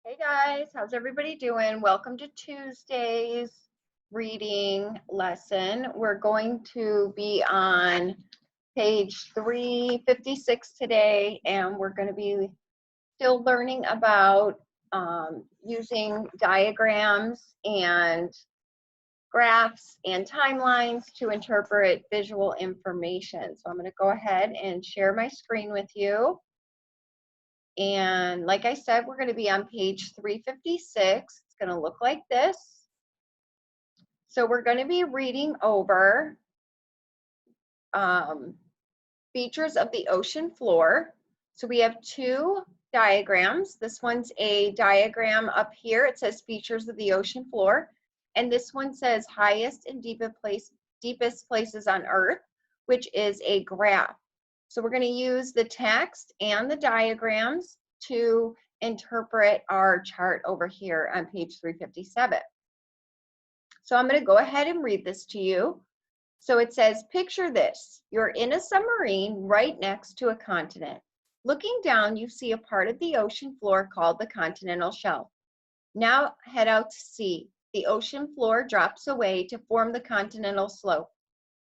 Hey guys, how's everybody doing? Welcome to Tuesday's reading lesson. We're going to be on page 356 today, and we're going to be still learning about using diagrams and graphs and timelines to interpret visual information. So I'm going to go ahead and share my screen with you. And like I said, we're going to be on page 356. It's going to look like this. So we're going to be reading over features of the ocean floor. So we have two diagrams. This one's a diagram up here. It says features of the ocean floor. And this one says highest and deepest places on Earth, which is a graph. So we're going to use the text and the diagrams to interpret our chart over here on page 357. So I'm going to go ahead and read this to you. So it says, picture this. You're in a submarine right next to a continent. Looking down, you see a part of the ocean floor called the continental shelf. Now head out to sea. The ocean floor drops away to form the continental slope.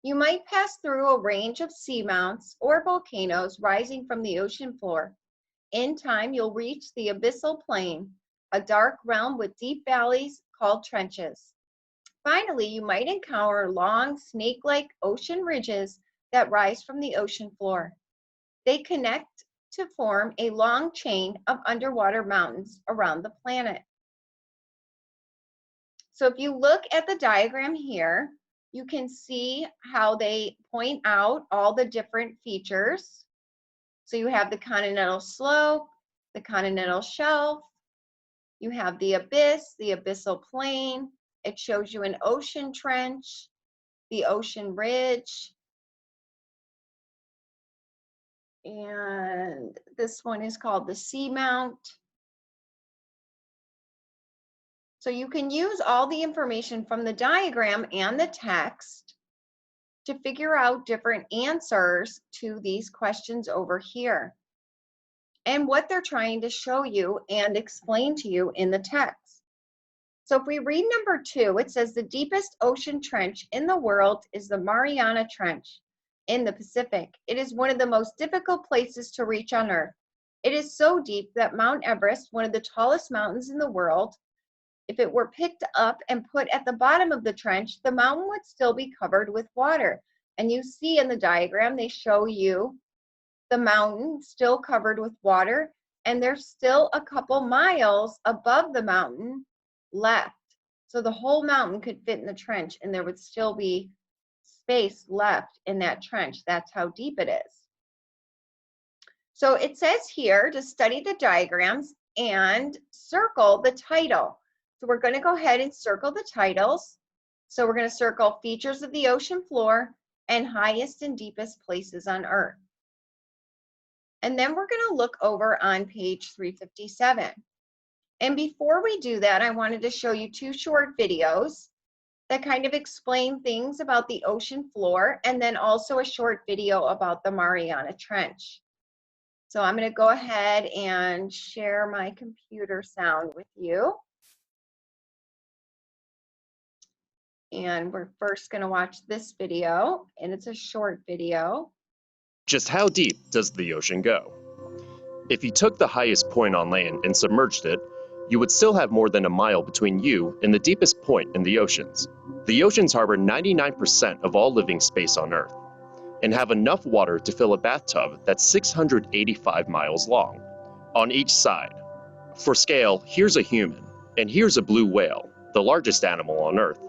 You might pass through a range of seamounts or volcanoes rising from the ocean floor. In time, you'll reach the abyssal plain, a dark realm with deep valleys called trenches. Finally, you might encounter long, snake-like ocean ridges that rise from the ocean floor. They connect to form a long chain of underwater mountains around the planet. So if you look at the diagram here, you can see how they point out all the different features. So you have the continental slope, the continental shelf, you have the abyss, the abyssal plain. It shows you an ocean trench, the ocean ridge, and this one is called the seamount. So you can use all the information from the diagram and the text to figure out different answers to these questions over here and what they're trying to show you and explain to you in the text. So if we read number 2, it says the deepest ocean trench in the world is the Mariana Trench in the Pacific. It is one of the most difficult places to reach on Earth. It is so deep that Mount Everest, one of the tallest mountains in the world, if it were picked up and put at the bottom of the trench, the mountain would still be covered with water. And you see in the diagram, they show you the mountain still covered with water, and there's still a couple miles above the mountain left. So the whole mountain could fit in the trench, and there would still be space left in that trench. That's how deep it is. So it says here to study the diagrams and circle the title. So we're going to go ahead and circle the titles. So we're going to circle features of the ocean floor and highest and deepest places on Earth. And then we're going to look over on page 357. And before we do that, I wanted to show you two short videos that kind of explain things about the ocean floor, and then also a short video about the Mariana Trench. So I'm going to go ahead and share my computer sound with you. And we're first going to watch this video, and it's a short video. Just how deep does the ocean go? If you took the highest point on land and submerged it, you would still have more than a mile between you and the deepest point in the oceans. The oceans harbor 99% of all living space on Earth and have enough water to fill a bathtub that's 685 miles long on each side. For scale, here's a human, and here's a blue whale, the largest animal on Earth.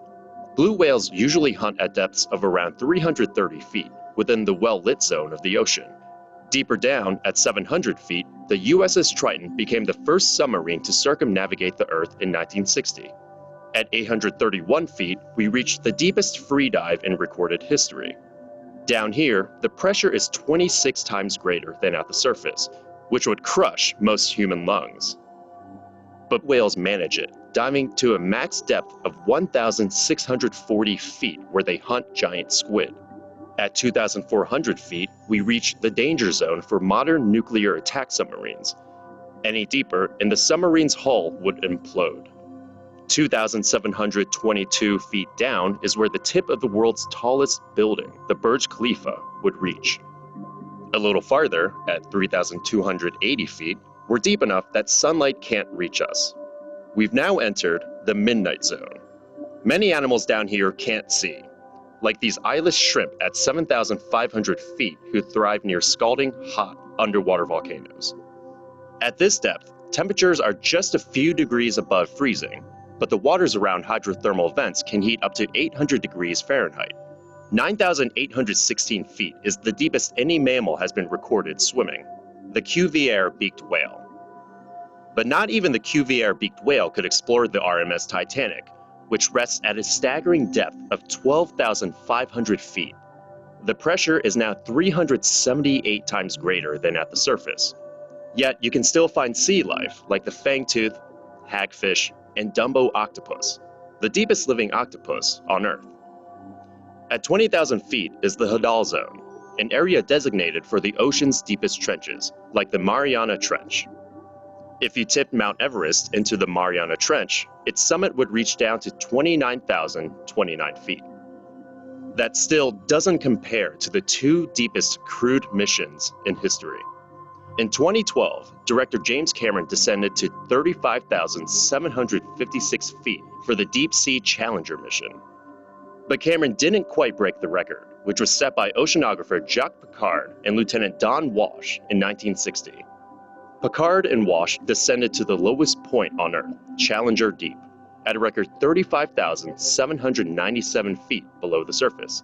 Blue whales usually hunt at depths of around 330 feet within the well-lit zone of the ocean. Deeper down, at 700 feet, the USS Triton became the first submarine to circumnavigate the Earth in 1960. At 831 feet, we reached the deepest free dive in recorded history. Down here, the pressure is 26 times greater than at the surface, which would crush most human lungs. But whales manage it, diving to a max depth of 1,640 feet where they hunt giant squid. At 2,400 feet, we reach the danger zone for modern nuclear attack submarines. Any deeper, and the submarine's hull would implode. 2,722 feet down is where the tip of the world's tallest building, the Burj Khalifa, would reach. A little farther, at 3,280 feet, we're deep enough that sunlight can't reach us. We've now entered the midnight zone. Many animals down here can't see, like these eyeless shrimp at 7,500 feet who thrive near scalding hot underwater volcanoes. At this depth, temperatures are just a few degrees above freezing, but the waters around hydrothermal vents can heat up to 800 degrees Fahrenheit. 9,816 feet is the deepest any mammal has been recorded swimming, the Cuvier beaked whale. But not even the Cuvier beaked whale could explore the RMS Titanic, which rests at a staggering depth of 12,500 feet. The pressure is now 378 times greater than at the surface. Yet you can still find sea life like the fangtooth, hagfish, and Dumbo octopus, the deepest living octopus on Earth. At 20,000 feet is the Hadal Zone, an area designated for the ocean's deepest trenches, like the Mariana Trench. If you tipped Mount Everest into the Mariana Trench, its summit would reach down to 29,029 feet. That still doesn't compare to the two deepest crewed missions in history. In 2012, director James Cameron descended to 35,756 feet for the Deep Sea Challenger mission. But Cameron didn't quite break the record, which was set by oceanographer Jacques Piccard and Lieutenant Don Walsh in 1960. Piccard and Walsh descended to the lowest point on Earth, Challenger Deep, at a record 35,797 feet below the surface.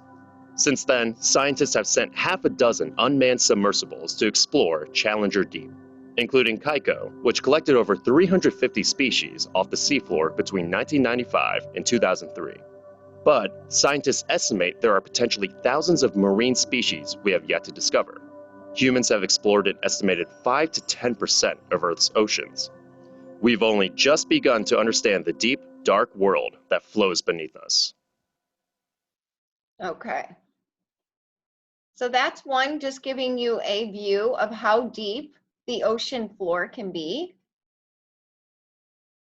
Since then, scientists have sent half a dozen unmanned submersibles to explore Challenger Deep, including Kaiko, which collected over 350 species off the seafloor between 1995 and 2003. But scientists estimate there are potentially thousands of marine species we have yet to discover. Humans have explored an estimated 5 to 10% of Earth's oceans. We've only just begun to understand the deep, dark world that flows beneath us. Okay. So that's one, just giving you a view of how deep the ocean floor can be,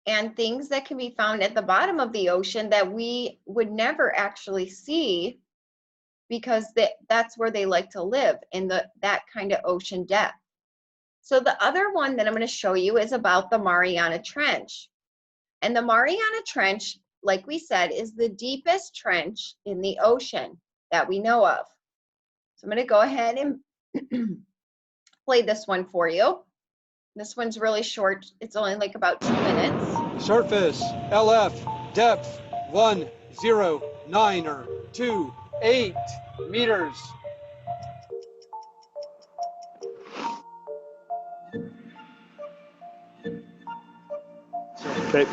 and things that can be found at the bottom of the ocean that we would never actually see, because that's where they like to live, in that kind of ocean depth. So the other one that I'm going to show you is about the Mariana Trench. And the Mariana Trench, like we said, is the deepest trench in the ocean that we know of. So I'm going to go ahead and play this one for you. This one's really short. It's only like about 2 minutes. Surface, LF, depth, 109.28 meters. Okay.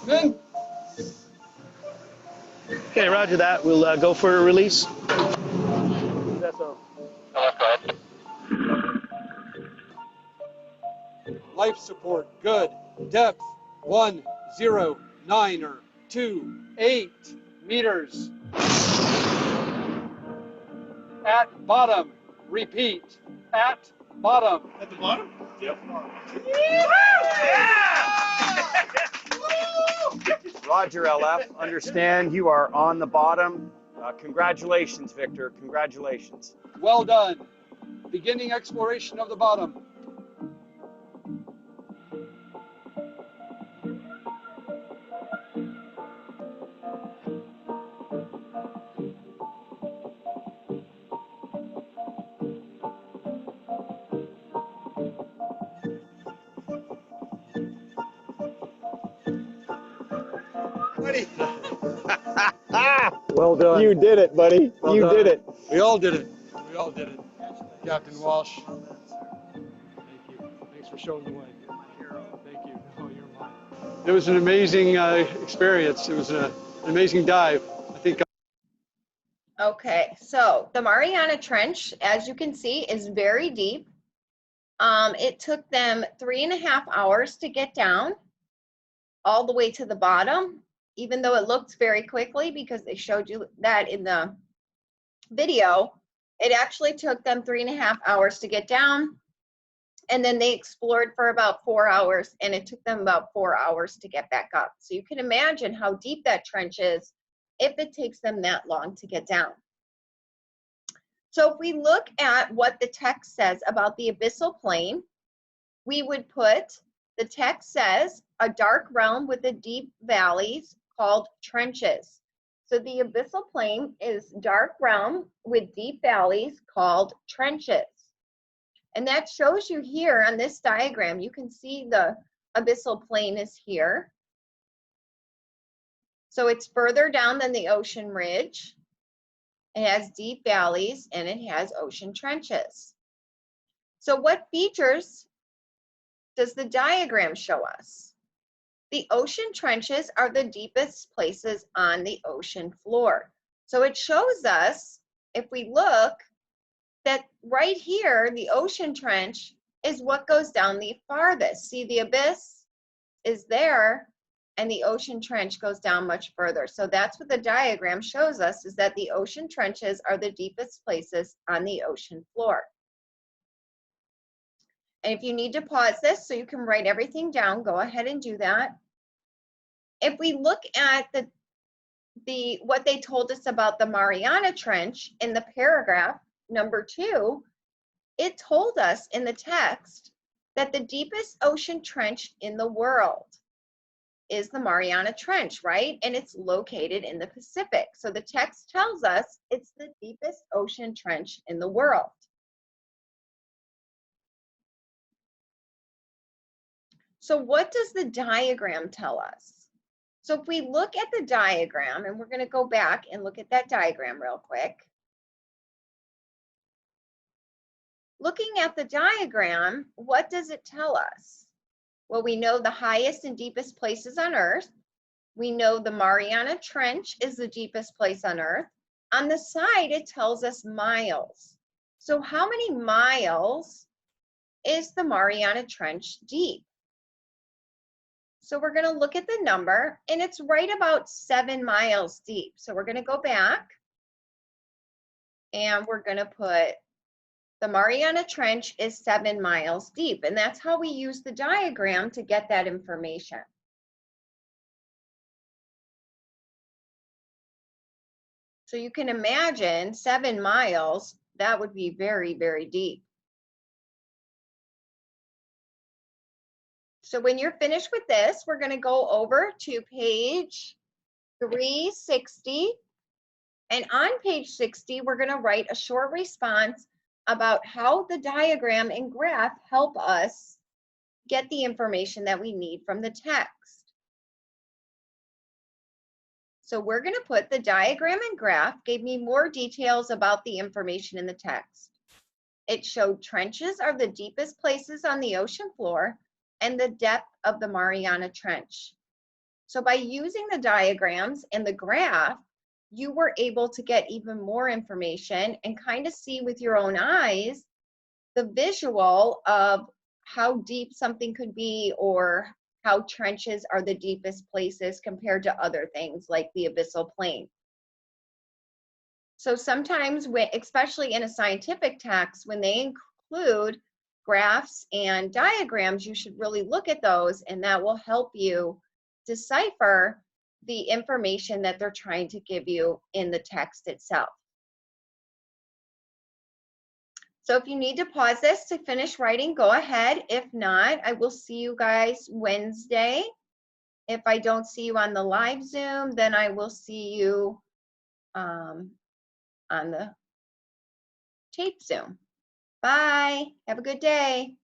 Good. Okay, roger that. We'll go for a release. That's all. Life support, good. Depth, 109.28 meters. At bottom, repeat, at bottom. At the bottom? Yep. Roger, LF. Understand you are on the bottom. Congratulations, Victor. Congratulations. Well done. Beginning exploration of the bottom. Buddy. Well done. You did it, buddy. Well you done. did it. We all did it. We all did it. Captain Walsh. Thank you. Thanks for showing the way. You're my hero. Thank you. Oh, you're mine. It was an amazing experience. It was an amazing dive. I think. Okay, so the Mariana Trench, as you can see, is very deep. It took them 3.5 hours to get down all the way to the bottom. even though it looks very quickly because they showed you that in the video, it actually took them 3.5 hours to get down. And then they explored for about 4 hours, and it took them about 4 hours to get back up. So you can imagine how deep that trench is if it takes them that long to get down. So if we look at what the text says about the abyssal plain, we would put, the text says, a dark realm with the deep valleys called trenches. So the abyssal plain is dark realm with deep valleys called trenches. And that shows you here on this diagram, you can see the abyssal plain is here. So it's further down than the ocean ridge. It has deep valleys and it has ocean trenches. So what features does the diagram show us? The ocean trenches are the deepest places on the ocean floor. So it shows us, if we look, that right here, the ocean trench is what goes down the farthest. See, the abyss is there, and the ocean trench goes down much further. So that's what the diagram shows us, is that the ocean trenches are the deepest places on the ocean floor. And if you need to pause this so you can write everything down, go ahead and do that. If we look at what they told us about the Mariana Trench in the paragraph number 2, it told us in the text that the deepest ocean trench in the world is the Mariana Trench, right? And it's located in the Pacific. So the text tells us it's the deepest ocean trench in the world. So what does the diagram tell us? So if we look at the diagram, and we're going to go back and look at that diagram real quick. Looking at the diagram, what does it tell us? Well, we know the highest and deepest places on Earth. We know the Mariana Trench is the deepest place on Earth. On the side, it tells us miles. So how many miles is the Mariana Trench deep? So we're going to look at the number, and it's right about 7 miles deep. So we're going to go back, and we're going to put the Mariana Trench is 7 miles deep, and that's how we use the diagram to get that information. So you can imagine 7 miles, that would be very, very deep. So when you're finished with this, we're going to go over to page 360. And on page 60, we're going to write a short response about how the diagram and graph help us get the information that we need from the text. So we're going to put the diagram and graph gave me more details about the information in the text. It showed trenches are the deepest places on the ocean floor and the depth of the Mariana Trench. So by using the diagrams and the graph, you were able to get even more information and kind of see with your own eyes the visual of how deep something could be, or how trenches are the deepest places compared to other things like the abyssal plain. So sometimes, especially in a scientific text, when they include graphs and diagrams, you should really look at those, and that will help you decipher the information that they're trying to give you in the text itself. So if you need to pause this to finish writing, go ahead. If not, I will see you guys Wednesday. If I don't see you on the live Zoom, then I will see you on the tape Zoom. Bye. Have a good day.